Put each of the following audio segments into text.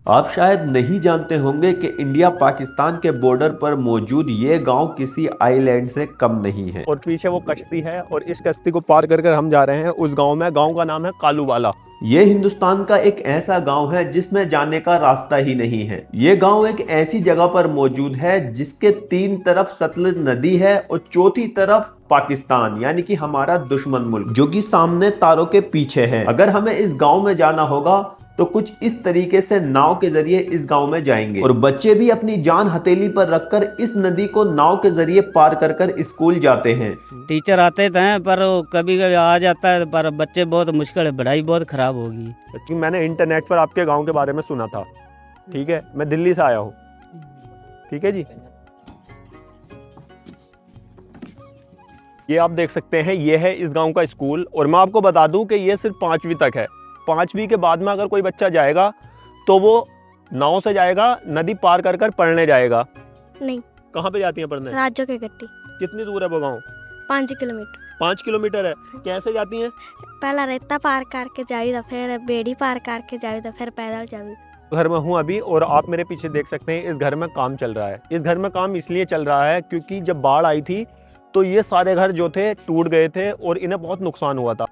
आप शायद नहीं जानते होंगे कि इंडिया पाकिस्तान के बॉर्डर पर मौजूद ये गांव किसी आइलैंड से कम नहीं है। और पीछे वो कश्ती है और इस कश्ती को पार कर कर हम जा रहे हैं उस गांव में। गांव का नाम है कालूवाला। ये हिंदुस्तान का एक ऐसा गांव है जिसमें जाने का रास्ता ही नहीं है। ये गांव एक ऐसी जगह पर मौजूद है जिसके तीन तरफ सतलुज नदी है और चौथी तरफ पाकिस्तान यानी कि हमारा दुश्मन मुल्क जो कि सामने तारों के पीछे है। अगर हमें इस गांव में जाना होगा तो कुछ इस तरीके से नाव के जरिए इस गांव में जाएंगे और बच्चे भी अपनी जान हथेली पर रखकर इस नदी को नाव के जरिए पार कर कर स्कूल जाते हैं। टीचर आते थे पर कभी कभी आ जाता है, पर बच्चे बहुत मुश्किल है, पढ़ाई बहुत खराब होगी। क्योंकि मैंने इंटरनेट पर आपके गांव के बारे में सुना था। ठीक है, मैं दिल्ली से आया हूँ। ठीक है जी, ये आप देख सकते हैं, ये है इस गांव का स्कूल। और मैं आपको बता दूं कि ये सिर्फ 5वीं तक है। 5वीं के बाद में अगर कोई बच्चा जाएगा तो वो नाव से जाएगा, नदी पार कर कर पढ़ने जाएगा। नहीं। कहाँ पे जाती है पढ़ने? राज्यों के गट्टी। कितनी दूर है वो गाँव? 5 किलोमीटर। 5 किलोमीटर है। कैसे जाती हैं? पहला रेता पार करके जाइदा, फिर बेड़ी पार करके जाइदा, फिर पैदल जाइदा। घर में हूँ अभी और आप मेरे पीछे देख सकते हैं इस घर में काम चल रहा है। इस घर में काम इसलिए चल रहा है क्योंकि जब बाढ़ आई थी तो ये सारे घर जो थे टूट गए थे और इन्हें बहुत नुकसान हुआ था।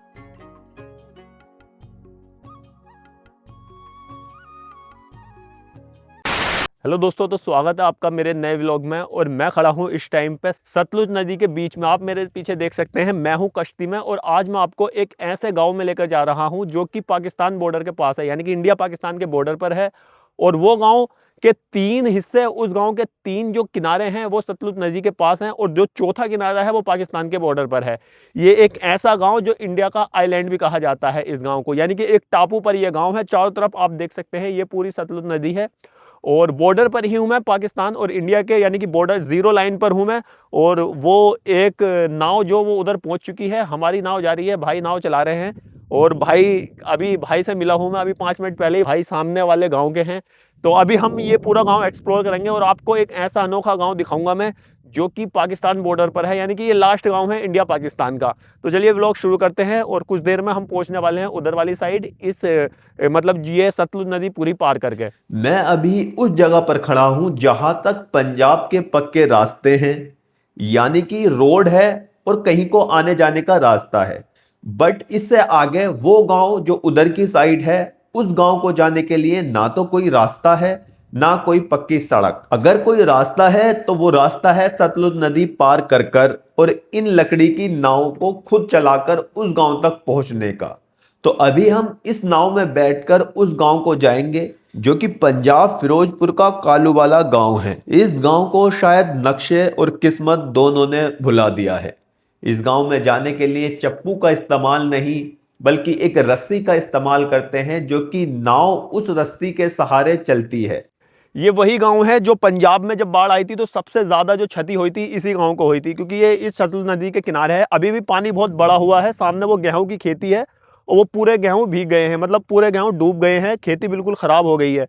हेलो दोस्तों, तो स्वागत है आपका मेरे नए व्लॉग में। और मैं खड़ा हूँ इस टाइम पे सतलुज नदी के बीच में। आप मेरे पीछे देख सकते हैं मैं हूँ कश्ती में और आज मैं आपको एक ऐसे गांव में लेकर जा रहा हूँ जो कि पाकिस्तान बॉर्डर के पास है, यानी कि इंडिया पाकिस्तान के बॉर्डर पर है। और वो गांव के 3 हिस्से, उस गांव के 3 जो किनारे हैं वो सतलुज नदी के पास हैं और जो चौथा किनारा है वो पाकिस्तान के बॉर्डर पर है। ये एक ऐसा गांव जो इंडिया का आइलैंड भी कहा जाता है इस गांव को, यानी कि एक टापू पर ये गांव है। चारों तरफ आप देख सकते हैं ये पूरी सतलुज नदी है और बॉर्डर पर ही हूँ मैं, पाकिस्तान और इंडिया के, यानी कि बॉर्डर जीरो लाइन पर हूँ मैं। और वो एक नाव जो वो उधर पहुँच चुकी है, हमारी नाव जा रही है, भाई नाव चला रहे हैं। और भाई, अभी भाई से मिला हूँ मैं अभी 5 मिनट पहले ही। भाई सामने वाले गांव के हैं। तो अभी हम ये पूरा गांव एक्सप्लोर करेंगे और आपको एक ऐसा अनोखा गांव दिखाऊंगा मैं जो कि पाकिस्तान बॉर्डर पर है, यानी कि ये लास्ट गांव है इंडिया पाकिस्तान का। तो चलिए व्लॉग शुरू करते हैं और कुछ देर में हम पहुंचने वाले हैं उधर वाली साइड, इस मतलब ये सतलुज नदी पूरी पार करके। मैं अभी उस जगह पर खड़ा हूं जहां तक पंजाब के पक्के रास्ते हैं, यानी कि रोड है और कहीं को आने जाने का रास्ता है। बट इससे आगे वो गांव जो उधर की साइड है, उस गांव को जाने के लिए ना तो कोई रास्ता है ना कोई पक्की सड़क। अगर कोई रास्ता है तो वो रास्ता है सतलुज नदी पार कर कर और इन लकड़ी की नाव को खुद चलाकर उस गांव तक पहुंचने का। तो अभी हम इस नाव में बैठकर उस गांव को जाएंगे जो कि पंजाब फिरोजपुर का कालूवाला गांव है। इस गांव को शायद नक्शे और किस्मत दोनों ने भुला दिया है। इस गांव में जाने के लिए चप्पू का इस्तेमाल नहीं बल्कि एक रस्सी का इस्तेमाल करते हैं जो कि नाव उस रस्सी के सहारे चलती है। ये वही गांव है जो पंजाब में जब बाढ़ आई थी तो सबसे ज्यादा जो क्षति हुई थी इसी गांव को हुई थी, क्योंकि ये इस सतलुज नदी के किनारे है। अभी भी पानी बहुत बड़ा हुआ है। सामने वो गेहूं की खेती है और वो पूरे गेहूं भीग गए हैं, मतलब पूरे गेहूं डूब गए हैं, खेती बिल्कुल खराब हो गई है।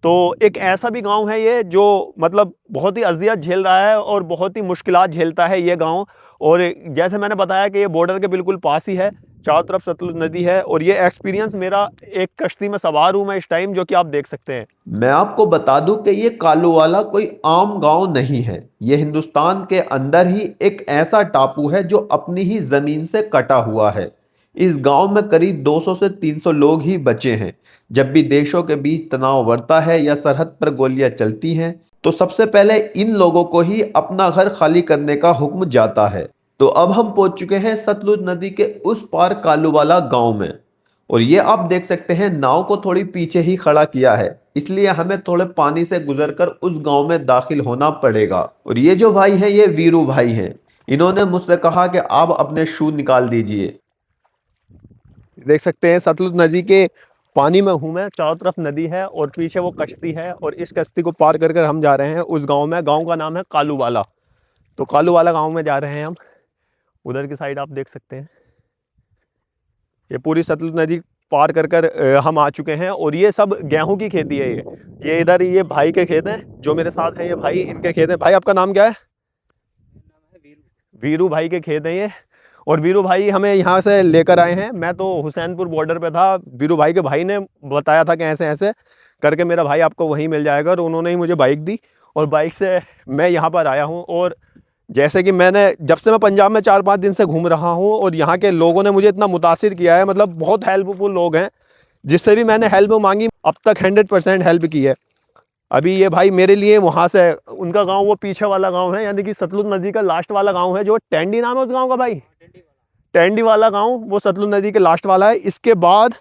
तो एक ऐसा भी गांव है ये जो मतलब बहुत ही अजियत झेल रहा है और बहुत ही मुश्किलात झेलता है ये गांव। और जैसे मैंने बताया कि ये बॉर्डर के बिल्कुल पास ही है, चारों तरफ सतलुज नदी है। और ये एक्सपीरियंस मेरा, एक कश्ती में सवार हूं मैं इस टाइम, जो कि आप देख सकते हैं। मैं आपको बता दूं कि ये कालूवाला कोई आम गांव नहीं है। ये हिंदुस्तान के अंदर ही एक ऐसा टापू है जो अपनी ही जमीन से कटा हुआ है। इस गांव में करीब 200 से 300 लोग ही बचे हैं। जब भी देशों के बीच तनाव बढ़ता है या सरहद पर गोलियां चलती हैं तो सबसे पहले इन लोगों को ही अपना घर खाली करने का हुक्म जाता है। तो अब हम पहुंच चुके हैं सतलुज नदी के उस पार कालूवाला गांव में। और ये आप देख सकते हैं नाव को थोड़ी पीछे ही खड़ा किया है, इसलिए हमें थोड़े पानी से गुजरकर उस गांव में दाखिल होना पड़ेगा। और ये जो भाई हैं ये वीरू भाई हैं। इन्होंने मुझसे कहा कि आप अपने शू निकाल दीजिए। देख सकते हैं सतलुज नदी के पानी में हूँ मैं, चारों तरफ नदी है और पीछे वो कश्ती है और इस कश्ती को पार कर कर हम जा रहे हैं उस गांव में। गांव का नाम है कालूवाला। तो कालूवाला गांव में जा रहे हैं हम। उधर की साइड आप देख सकते हैं ये पूरी सतलुज नदी पार कर कर हम आ चुके हैं और ये सब गेहूं की खेती है। ये इधर ये भाई के खेत हैं जो मेरे साथ है, ये भाई, इनके खेत हैं। भाई आपका नाम क्या है? वीरू भाई के खेत हैं ये। और वीरू भाई हमें यहाँ से लेकर आए हैं। मैं तो हुसैनपुर बॉर्डर पे था, वीरू भाई के भाई ने बताया था कि ऐसे ऐसे करके मेरा भाई आपको वहीं मिल जाएगा। और उन्होंने ही मुझे बाइक दी और बाइक से मैं यहाँ पर आया हूँ। और जैसे कि मैंने जब से मैं पंजाब में 4-5 दिन से घूम रहा हूँ और यहाँ के लोगों ने मुझे इतना मुतासिर किया है, मतलब बहुत हेल्पफुल लोग हैं। जिससे भी मैंने हेल्प मांगी अब तक 100% हेल्प की है। अभी ये भाई मेरे लिए वहाँ से, उनका गांव वो पीछे वाला गांव है, यानी कि सतलुज नदी का लास्ट वाला गांव है, जो टेंडी नाम है उस गांव का भाई, टेंडी वाला गांव, वो सतलुज नदी के लास्ट वाला है। इसके बाद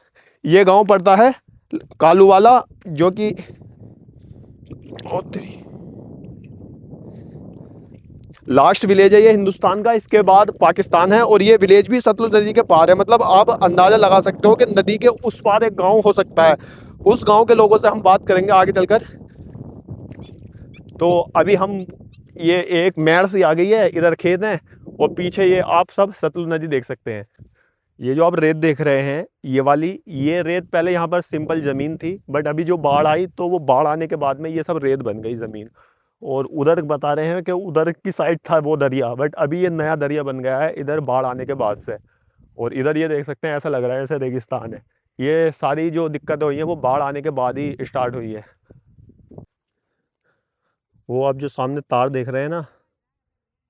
ये गांव पड़ता है कालू वाला, जो कि लास्ट विलेज है ये हिंदुस्तान का। इसके बाद पाकिस्तान है और ये विलेज भी सतलुज नदी के पार है। मतलब आप अंदाजा लगा सकते हो कि नदी के उस पार एक गांव हो सकता है। उस गांव के लोगों से हम बात करेंगे आगे चलकर। तो अभी हम, ये एक मेड़ सी आ गई है, इधर खेत हैं और पीछे ये आप सब सतलुज नदी देख सकते हैं। ये जो आप रेत देख रहे हैं, ये वाली, ये रेत पहले यहाँ पर सिंपल ज़मीन थी, बट अभी जो बाढ़ आई तो वो बाढ़ आने के बाद में ये सब रेत बन गई ज़मीन। और उधर बता रहे हैं कि उधर की साइड था वो दरिया, बट अभी ये नया दरिया बन गया है इधर बाढ़ आने के बाद से। और इधर ये देख सकते हैं, ऐसा लग रहा है जैसे रेगिस्तान है। ये सारी जो दिक्कतें हुई हैं वो बाढ़ आने के बाद ही स्टार्ट हुई है। वो आप जो सामने तार देख रहे हैं ना,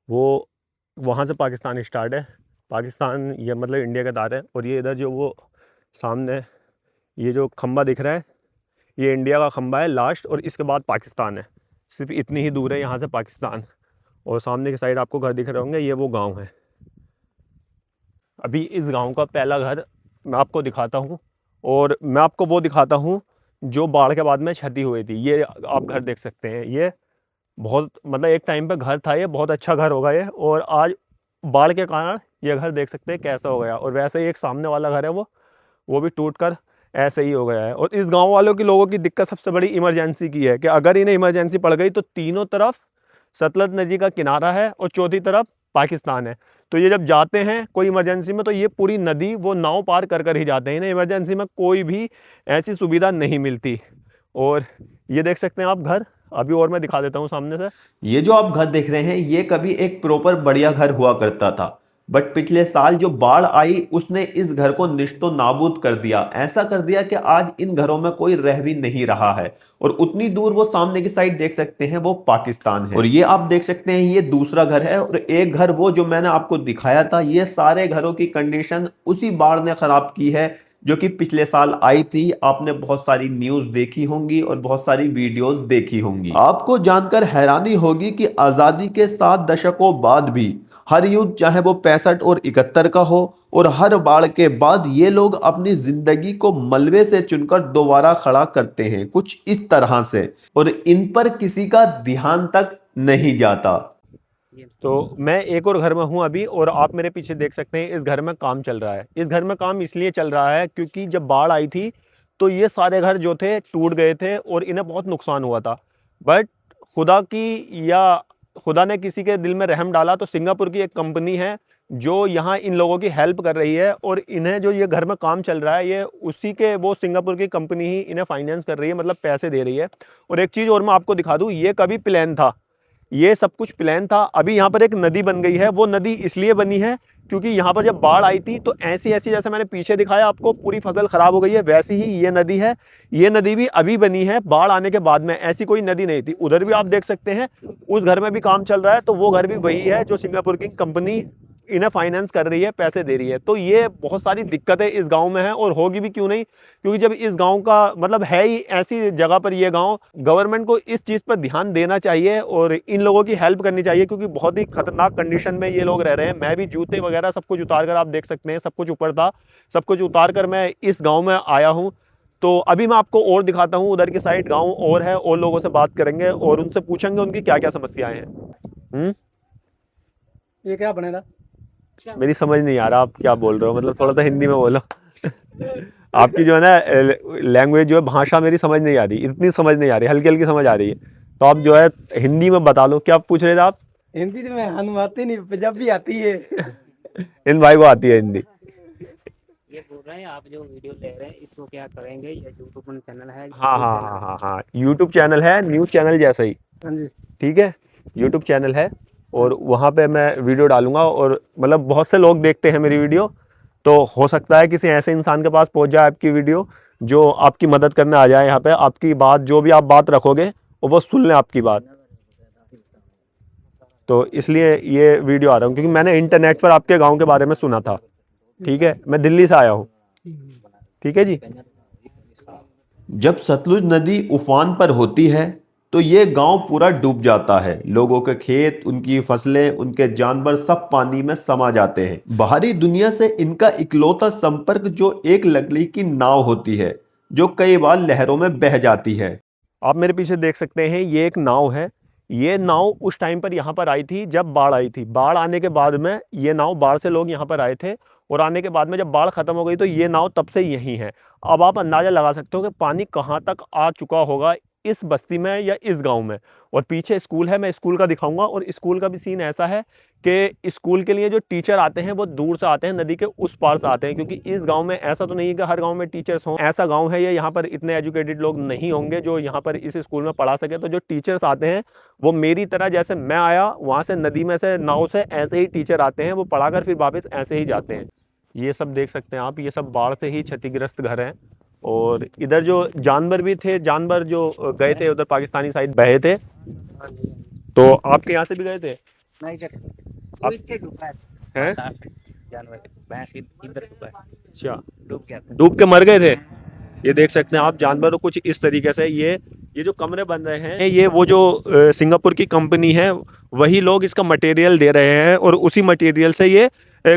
वो वहाँ से पाकिस्तान स्टार्ट है। पाकिस्तान ये मतलब इंडिया का तार है। और ये इधर जो वो सामने ये जो खंबा दिख रहा है, ये इंडिया का खंबा है लास्ट, और इसके बाद पाकिस्तान है। सिर्फ इतनी ही दूर है यहाँ से पाकिस्तान। और सामने की साइड आपको घर दिख रहे होंगे, ये वो गांव है। अभी इस गांव का पहला घर मैं आपको दिखाता हूँ, और मैं आपको वो दिखाता हूँ जो बाढ़ के बाद में क्षति हुई थी। ये आप घर देख सकते हैं, ये बहुत मतलब एक टाइम पे घर था, ये बहुत अच्छा घर होगा ये। और आज बाढ़ के कारण ये घर देख सकते हैं कैसा हो गया। और वैसे ही एक सामने वाला घर है वो भी टूट कर ऐसे ही हो गया है। और इस गांव वालों की लोगों की दिक्कत सबसे बड़ी इमरजेंसी की है कि अगर इन्हें इमरजेंसी पड़ गई तो तीनों तरफ सतलज नदी का किनारा है और चौथी तरफ पाकिस्तान है। तो ये जब जाते हैं कोई इमरजेंसी में तो ये पूरी नदी वो नाव पार कर कर ही जाते हैं। इन्हें इमरजेंसी में कोई भी ऐसी सुविधा नहीं मिलती। और ये देख सकते हैं आप घर, अभी और मैं दिखा देता हूँ सामने से। ये जो आप घर देख रहे हैं, ये कभी एक प्रॉपर बढ़िया घर हुआ करता था, बट पिछले साल जो बाढ़ आई उसने इस घर को निश्तो नाबूद कर दिया। ऐसा कर दिया कि आज इन घरों में कोई रह भी नहीं रहा है। और उतनी दूर वो सामने की साइड देख सकते हैं, वो पाकिस्तान है। और ये आप देख सकते हैं, ये दूसरा घर है। और एक घर वो जो मैंने आपको दिखाया था, ये सारे घरों की कंडीशन उसी बाढ़ ने खराब की है जो कि पिछले साल आई थी। आपने बहुत सारी न्यूज देखी होंगी और बहुत सारी वीडियोस देखी होंगी। आपको जानकर हैरानी होगी कि आजादी के 7 दशकों बाद भी हर युद्ध, चाहे वो 65 और 71 का हो, और हर बाढ़ के बाद ये लोग अपनी जिंदगी को मलबे से चुनकर दोबारा खड़ा करते हैं, कुछ इस तरह से। और इन पर किसी का ध्यान तक नहीं जाता। तो मैं एक और घर में हूँ अभी, और आप मेरे पीछे देख सकते हैं इस घर में काम चल रहा है। इस घर में काम इसलिए चल रहा है क्योंकि जब बाढ़ आई थी तो ये सारे घर जो थे टूट गए थे और इन्हें बहुत नुकसान हुआ था। बट खुदा ने किसी के दिल में रहम डाला, तो सिंगापुर की एक कंपनी है जो यहाँ इन लोगों की हेल्प कर रही है। और इन्हें जो ये घर में काम चल रहा है, ये उसी के वो सिंगापुर की कंपनी ही इन्हें फाइनेंस कर रही है, मतलब पैसे दे रही है। और एक चीज़ और मैं आपको दिखा दूँ, ये कभी प्लान था, ये सब कुछ प्लान था। अभी यहाँ पर एक नदी बन गई है। वो नदी इसलिए बनी है क्योंकि यहाँ पर जब बाढ़ आई थी तो ऐसी जैसे मैंने पीछे दिखाया आपको, पूरी फसल खराब हो गई है, वैसी ही ये नदी है। ये नदी भी अभी बनी है बाढ़ आने के बाद में, ऐसी कोई नदी नहीं थी। उधर भी आप देख सकते हैं, उस घर में भी काम चल रहा है, तो वो घर भी वही है जो सिंगापुर की कंपनी इन्हें फाइनेंस कर रही है, पैसे दे रही है। तो ये बहुत सारी दिक्कतें इस गांव में हैं, और होगी भी क्यों नहीं, क्योंकि जब इस गांव का मतलब है ही ऐसी जगह पर ये गांव, गवर्नमेंट को इस चीज़ पर ध्यान देना चाहिए और इन लोगों की हेल्प करनी चाहिए, क्योंकि बहुत ही खतरनाक कंडीशन में ये लोग रह रहे हैं। मैं भी जूते वगैरह सब कुछ उतार कर, आप देख सकते हैं सब कुछ ऊपर था, सब कुछ उतार कर मैं इस गाँव में आया हूँ। तो अभी मैं आपको और दिखाता हूँ, उधर की साइड गाँव और है, और लोगों से बात करेंगे और उनसे पूछेंगे उनकी क्या क्या समस्याएं हैं। ये क्या बनेगा? मेरी समझ नहीं आ रहा आप क्या बोल रहे हो, मतलब थोड़ा सा हिंदी में बोलो। आपकी जो है ना लैंग्वेज, जो है भाषा, मेरी समझ नहीं आ रही, इतनी समझ नहीं आ रही, हल्की हल्की समझ आ रही है। तो आप जो है हिंदी में बता लो, क्या पूछ रहे थे आप? हिंदी तो मैं आती नहीं, पंजाबी आती है। इन भाई को आती है हिंदी। ये बोल रहे हैं आप जो वीडियो ले रहे हैं इसको क्या करेंगे? ये यूट्यूब चैनल है? हाँ, यूट्यूब चैनल है, न्यूज़ चैनल जैसा ही। हाँ जी, ठीक है, यूट्यूब चैनल है और वहाँ पे मैं वीडियो डालूंगा, और मतलब बहुत से लोग देखते हैं मेरी वीडियो, तो हो सकता है किसी ऐसे इंसान के पास पहुँच जाए आपकी वीडियो जो आपकी मदद करने आ जाए यहाँ पे, आपकी बात जो भी आप बात रखोगे वो सुन लें आपकी बात। तो इसलिए ये वीडियो आ रहा हूँ क्योंकि मैंने इंटरनेट पर आपके गांव के बारे में सुना था। ठीक है, मैं दिल्ली से आया हूँ। ठीक है जी। जब सतलुज नदी उफान पर होती है तो ये गांव पूरा डूब जाता है। लोगों के खेत, उनकी फसलें, उनके जानवर सब पानी में समा जाते हैं। बाहरी दुनिया से इनका इकलौता संपर्क जो एक लकड़ी की नाव होती है जो कई बार लहरों में बह जाती है। आप मेरे पीछे देख सकते हैं, ये एक नाव है। ये नाव उस टाइम पर यहाँ पर आई थी जब बाढ़ आई थी। बाढ़ आने के बाद में ये नाव, बाढ़ से लोग यहाँ पर आए थे और आने के बाद में जब बाढ़ खत्म हो गई तो ये नाव तब से यहीं है। अब आप अंदाजा लगा सकते हो कि पानी कहाँ तक आ चुका होगा इस बस्ती में या इस गांव में। और पीछे स्कूल है, मैं स्कूल का दिखाऊंगा। और स्कूल का भी सीन ऐसा है कि स्कूल के लिए जो टीचर आते हैं वो दूर से आते हैं, नदी के उस पार से आते हैं, क्योंकि इस गांव में ऐसा तो नहीं है कि हर गांव में टीचर्स हों। ऐसा गांव है ये, यहाँ पर इतने एजुकेटेड लोग नहीं होंगे जो यहाँ पर इस स्कूल में पढ़ा सके। तो जो टीचर्स आते हैं वो मेरी तरह, जैसे मैं आया वहाँ से नदी में से नाव से, ऐसे ही टीचर आते हैं, वो पढ़ाकर फिर वापस ऐसे ही जाते हैं। ये सब देख सकते हैं आप, ये सब बाढ़ से ही क्षतिग्रस्त घर हैं। और इधर जो जानवर भी थे, जानवर जो गए थे उधर पाकिस्तानी साइड बहे थे। तो आपके यहाँ से भी गए थे? नहीं सर, आप- इतने डूबा हैं? जानवर भैंस इधर डूबा, अच्छा, डूब गया था। डूब के मर गए थे। ये देख सकते हैं आप, जानवर कुछ इस तरीके से। ये जो कमरे बन रहे हैं, ये वो जो सिंगापुर की कंपनी है वही लोग इसका मटेरियल दे रहे हैं और उसी मटेरियल से ये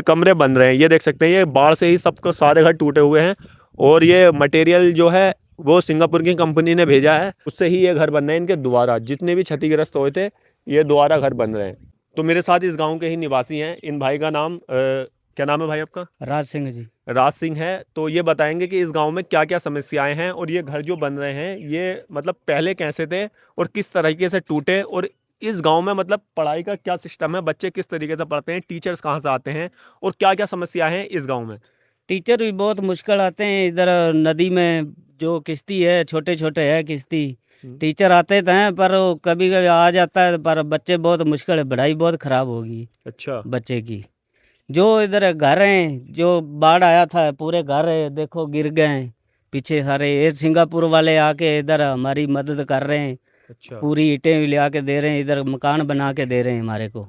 कमरे बन रहे हैं। ये देख सकते हैं, ये बाढ़ से ही सबको सारे घर टूटे हुए हैं और ये मटेरियल जो है वो सिंगापुर की कंपनी ने भेजा है, उससे ही ये घर बन रहे हैं। इनके दोबारा जितने भी क्षतिग्रस्त हुए थे ये दोबारा घर बन रहे हैं। तो मेरे साथ इस गांव के ही निवासी हैं। इन भाई का नाम क्या नाम है भाई आपका? राज सिंह जी। राज सिंह है। तो ये बताएंगे कि इस गांव में क्या क्या समस्याएं हैं और ये घर जो बन रहे हैं ये मतलब पहले कैसे थे और किस तरीके से टूटे, और इस गांव में मतलब पढ़ाई का क्या सिस्टम है, बच्चे किस तरीके से पढ़ते हैं, टीचर्स कहाँ से आते हैं और क्या क्या समस्याएं हैं इस गांव में। टीचर भी बहुत मुश्किल आते हैं इधर नदी में। जो किश्ती है, छोटे छोटे है किश्ती, टीचर आते तो हैं पर वो कभी कभी आ जाता है, पर बच्चे बहुत मुश्किल है, पढ़ाई बहुत ख़राब होगी अच्छा। बच्चे की। जो इधर घर हैं, जो बाढ़ आया था पूरे घर देखो गिर गए हैं पीछे सारे। ये सिंगापुर वाले आके इधर हमारी मदद कर रहे हैं, अच्छा। पूरी ईंटें भी ले आके दे रहे हैं, इधर मकान बना के दे रहे हैं हमारे को,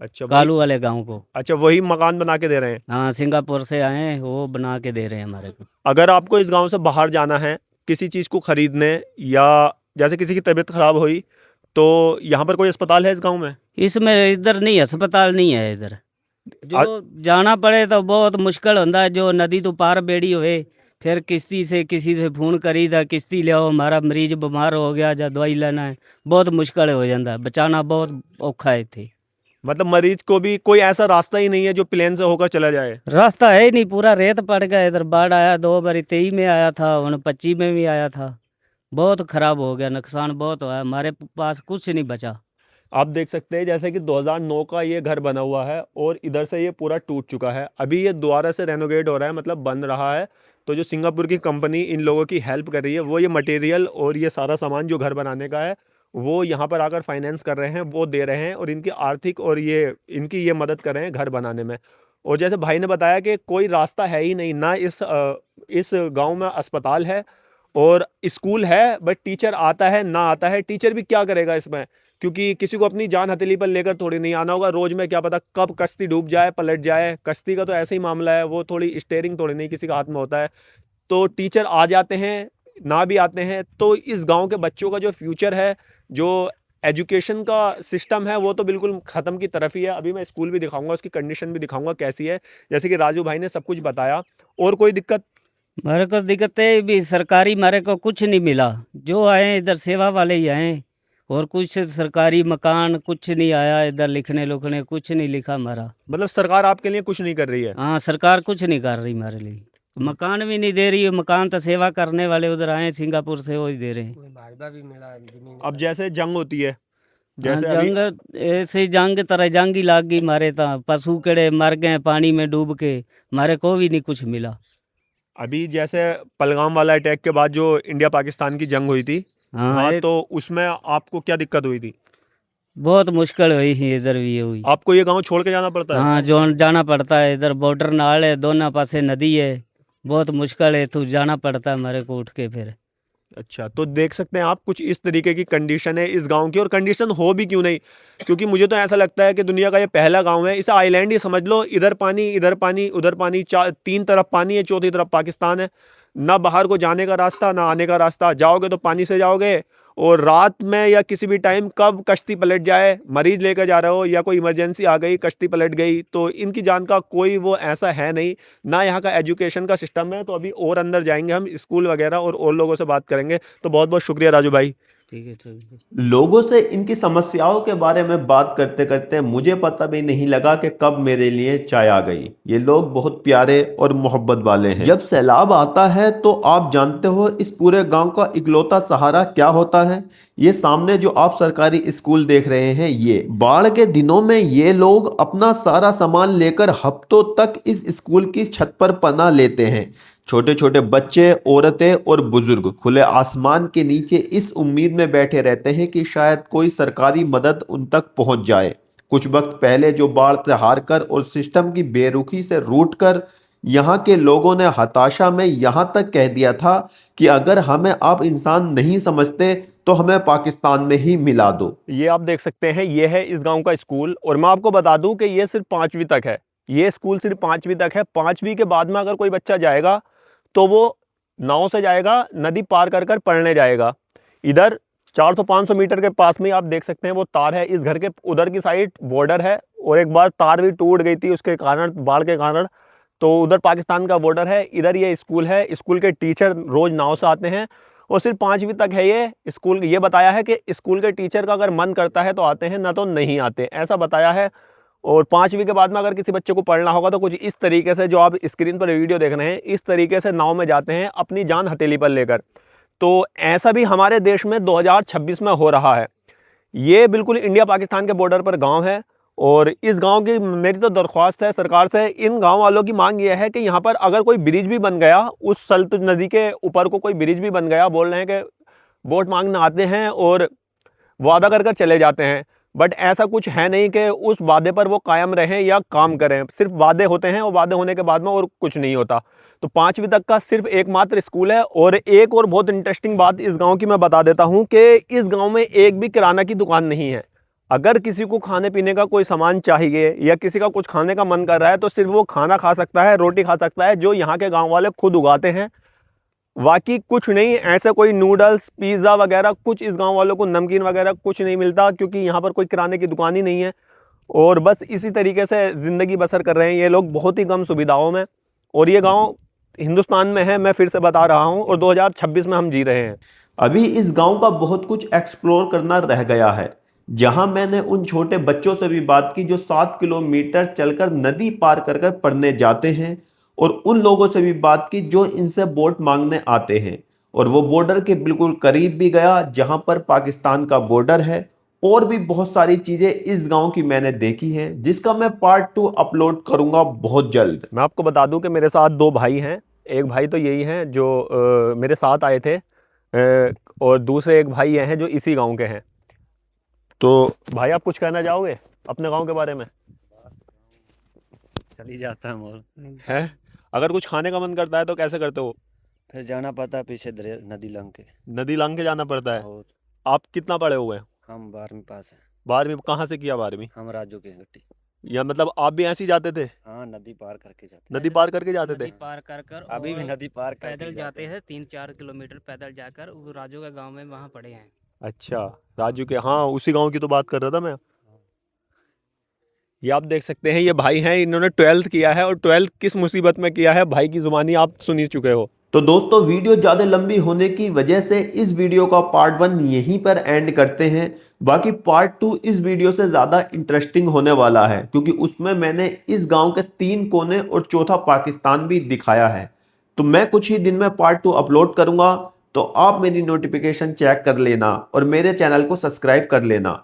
अच्छा, कालू वाले गांव को। अच्छा, वही मकान बना के दे रहे हैं। हाँ, सिंगापुर से आए हैं, वो बना के दे रहे हैं हमारे को। अगर आपको इस गांव से बाहर जाना है किसी चीज़ को खरीदने, या जैसे किसी की तबीयत खराब हुई, तो यहाँ पर कोई अस्पताल है इस गांव में? इसमें इधर नहीं, अस्पताल नहीं है इधर। जो जाना पड़े तो बहुत मुश्किल होता है। जो नदी तो पार बेड़ी हुए, फिर किश्ती से किसी से फोन करी था, किश्ती ले आओ, हमारा मरीज बीमार हो गया या दवाई लेना है, बहुत मुश्किल हो जाता है, बचाना बहुत औखा है थे। मतलब मरीज को भी कोई ऐसा रास्ता ही नहीं है जो प्लेन से होकर चला जाए? रास्ता है ही नहीं, पूरा रेत पड़ गया। इधर बाढ़ आया 2 बार, 23 में आया था, 25 में भी आया था। बहुत खराब हो गया, नुकसान बहुत हुआ, हमारे पास कुछ नहीं बचा। आप देख सकते हैं जैसे कि 2009 का ये घर बना हुआ है और इधर से ये पूरा टूट चुका है। अभी ये दोबारा से रेनोवेट हो रहा है, मतलब बन रहा है। तो जो सिंगापुर की कंपनी इन लोगों की हेल्प कर रही है, वो ये मटेरियल और ये सारा सामान जो घर बनाने का है वो यहाँ पर आकर फाइनेंस कर रहे हैं, वो दे रहे हैं और इनकी आर्थिक और ये इनकी ये मदद कर रहे हैं घर बनाने में। और जैसे भाई ने बताया कि कोई रास्ता है ही नहीं, ना इस गांव में अस्पताल है और स्कूल है, बट टीचर आता है ना आता है। टीचर भी क्या करेगा इसमें, क्योंकि किसी को अपनी जान हथेली पर लेकर थोड़ी नहीं आना होगा। रोज में क्या पता कब कश्ती डूब जाए, पलट जाए। कश्ती का तो ऐसे ही मामला है, वो थोड़ी स्टेयरिंग थोड़ी नहीं किसी का हाथ में होता है। तो टीचर आ जाते हैं ना भी आते हैं। तो इस गांव के बच्चों का जो फ्यूचर है, जो एजुकेशन का सिस्टम है, वो तो बिल्कुल ख़त्म की तरफ ही है। अभी मैं स्कूल भी दिखाऊंगा, उसकी कंडीशन भी दिखाऊंगा कैसी है, जैसे कि राजू भाई ने सब कुछ बताया। और कोई दिक्कत? हमारे को दिक्कत है भी, सरकारी हमारे को कुछ नहीं मिला। जो आए इधर सेवा वाले ही आए, और कुछ सरकारी मकान कुछ नहीं आया इधर, लिखने लुखने कुछ नहीं लिखा हमारा। मतलब सरकार आपके लिए कुछ नहीं कर रही है? हाँ, सरकार कुछ नहीं कर रही हमारे लिए, मकान भी नहीं दे रही है। मकान तो सेवा करने वाले उधर आए सिंगापुर से, वो ही दे रहे हैं। कोई भाजपा भी मिला जमीन। अब जैसे जंग होती है, हाँ, जैसे अभी जंग ऐसे जंग तरह जंग ही लाग गई हमारे, तो पशु केड़े मर गए पानी में डूब के, हमारे को भी नहीं कुछ मिला। अभी जैसे पहलगाम वाला अटैक के बाद जो इंडिया पाकिस्तान की जंग हुई थी, हाँ, तो उसमें आपको क्या दिक्कत हुई थी? बहुत मुश्किल हुई थी, इधर भी हुई। आपको ये गांव छोड़ के जाना पड़ता है? हाँ, जो जाना पड़ता है, इधर बॉर्डर नाल है, दोनों पासे नदी है, बहुत मुश्किल है, तो जाना पड़ता है हमारे को उठ के फिर। अच्छा, तो देख सकते हैं आप कुछ इस तरीके की कंडीशन है इस गांव की, और कंडीशन हो भी क्यों नहीं, क्योंकि मुझे तो ऐसा लगता है कि दुनिया का ये पहला गांव है, इसे आइलैंड ही समझ लो, इधर पानी उधर पानी, तीन तरफ पानी है, चौथी तरफ पाकिस्तान है, ना बाहर को जाने का रास्ता ना आने का रास्ता, जाओगे तो पानी से जाओगे, और रात में या किसी भी टाइम कब कश्ती पलट जाए, मरीज लेकर जा रहे हो या कोई इमरजेंसी आ गई कश्ती पलट गई, तो इनकी जान का कोई वो ऐसा है नहीं, ना यहाँ का एजुकेशन का सिस्टम है। तो अभी और अंदर जाएंगे हम, स्कूल वगैरह और लोगों से बात करेंगे। तो बहुत बहुत शुक्रिया राजू भाई। ठीक है, ठीक है। लोगों से इनकी समस्याओं के बारे में बात करते करते मुझे पता भी नहीं लगा कि कब मेरे लिए चाय आ गई। ये लोग बहुत प्यारे और मोहब्बत वाले हैं। जब सैलाब आता है तो आप जानते हो इस पूरे गांव का इकलौता सहारा क्या होता है? ये सामने जो आप सरकारी स्कूल देख रहे हैं, ये बाढ़ के दिनों में ये लोग अपना सारा सामान लेकर हफ्तों तक इस स्कूल की छत पर पनाह लेते हैं। छोटे छोटे बच्चे, औरतें और बुजुर्ग खुले आसमान के नीचे इस उम्मीद में बैठे रहते हैं कि शायद कोई सरकारी मदद उन तक पहुंच जाए। कुछ वक्त पहले जो बाढ़ से हारकर और सिस्टम की बेरुखी से रूठकर यहाँ के लोगों ने हताशा में यहाँ तक कह दिया था कि अगर हमें आप इंसान नहीं समझते तो हमें पाकिस्तान में ही मिला दो। ये आप देख सकते हैं, ये है इस गांव का स्कूल, और मैं आपको बता दूं कि ये सिर्फ 5वीं तक है। ये स्कूल सिर्फ 5वीं तक है। 5वीं के बाद में अगर कोई बच्चा जाएगा तो वो नाव से जाएगा, नदी पार कर कर पढ़ने जाएगा। इधर 400-500 मीटर के पास में आप देख सकते हैं वो तार है, इस घर के उधर की साइड बॉर्डर है, और एक बार तार भी टूट गई थी उसके कारण, बाढ़ के कारण, तो उधर पाकिस्तान का बॉर्डर है। इधर ये स्कूल है, स्कूल के टीचर रोज नाव से आते हैं, और सिर्फ 5वीं तक है ये स्कूल। ये बताया है कि स्कूल के टीचर का अगर मन करता है तो आते हैं, ना तो नहीं आते, ऐसा बताया है। और 5वीं के बाद में अगर किसी बच्चे को पढ़ना होगा तो कुछ इस तरीके से, जो आप स्क्रीन पर वीडियो देख रहे हैं, इस तरीके से नाव में जाते हैं अपनी जान हथेली पर लेकर। तो ऐसा भी हमारे देश में 2026 में हो रहा है। ये बिल्कुल इंडिया पाकिस्तान के बॉर्डर पर गांव है, और इस गांव की मेरी तो दरख्वास्त है सरकार से, इन गांव वालों की मांग ये है कि यहाँ पर अगर कोई ब्रिज भी बन गया, उस सतलुज नदी के ऊपर को कोई ब्रिज भी बन गया, बोल रहे हैं कि वोट मांगने आते हैं और वादा कर कर चले जाते हैं, बट ऐसा कुछ है नहीं कि उस वादे पर वो कायम रहें या काम करें। सिर्फ वादे होते हैं, और वादे होने के बाद में और कुछ नहीं होता। तो 5वीं तक का सिर्फ एकमात्र स्कूल है। और एक और बहुत इंटरेस्टिंग बात इस गांव की मैं बता देता हूं कि इस गांव में एक भी किराना की दुकान नहीं है। अगर किसी को खाने पीने का कोई सामान चाहिए या किसी का कुछ खाने का मन कर रहा है तो सिर्फ वो खाना खा सकता है, रोटी खा सकता है, जो यहाँ के गाँव वाले खुद उगाते हैं। बाकी कुछ नहीं, ऐसे कोई नूडल्स पिज़्ज़ा वगैरह कुछ इस गांव वालों को, नमकीन वगैरह कुछ नहीं मिलता, क्योंकि यहाँ पर कोई किराने की दुकान ही नहीं है। और बस इसी तरीके से ज़िंदगी बसर कर रहे हैं ये लोग, बहुत ही कम सुविधाओं में। और ये गांव हिंदुस्तान में है, मैं फिर से बता रहा हूँ, और 2026 में हम जी रहे हैं। अभी इस गांव का बहुत कुछ एक्सप्लोर करना रह गया है। जहां मैंने उन छोटे बच्चों से भी बात की जो 7 किलोमीटर चलकर नदी पार कर कर पढ़ने जाते हैं, और उन लोगों से भी बात की जो इनसे वोट मांगने आते हैं। और वो बॉर्डर के बिल्कुल करीब भी गया जहां पर पाकिस्तान का बॉर्डर है। और भी बहुत सारी चीजें इस गांव की मैंने देखी हैं, जिसका मैं पार्ट 2 अपलोड करूंगा बहुत जल्द। मैं आपको बता दूं कि मेरे साथ 2 भाई हैं। एक भाई तो यही हैं जो मेरे साथ आए थे, और दूसरे एक भाई ये हैं जो इसी गांव के हैं। तो भाई आप कुछ कहना चाहोगे अपने गांव के बारे में? चली जाता है मोल, है, अगर कुछ खाने का मन करता है तो कैसे करते हो? फिर जाना पड़ता है पीछे नदी लंग के। नदी लांग के जाना पड़ता है। और आप कितना पढ़े हुए हैं? हम 12वीं पास हैं। 12वीं कहाँ से किया 12वीं? हम राजू के गट्टी। या मतलब आप भी ऐसे ही जाते थे, हाँ, नदी पार करके जाते। नदी पार करके जाते थे? नदी पार कर कर अभी भी और नदी पार करके पैदल जाते हैं 3-4 किलोमीटर पैदल जाकर, वो राजू का गांव में वहाँ पड़े हैं। अच्छा, राजू के, हाँ उसी गांव की तो बात कर रहा था मैं। ये आप देख सकते हैं, ये भाई हैं, इन्होंने 12th किया है, और 12th किस मुसीबत में किया है, भाई की जुबानी आप सुन ही चुके हो। तो दोस्तों, वीडियो ज़्यादा लंबी होने की वजह से इस वीडियो का पार्ट 1 यहीं पर एंड करते हैं। बाकी पार्ट 2 इस वीडियो से ज़्यादा इंटरेस्टिंग होने वाला है, क्योंकि उसमें मैंने इस गांव के 3 कोने और चौथा पाकिस्तान भी दिखाया है। तो मैं कुछ ही दिन में पार्ट 2 अपलोड करूंगा, तो आप मेरी नोटिफिकेशन चेक कर लेना और मेरे चैनल को सब्सक्राइब कर लेना।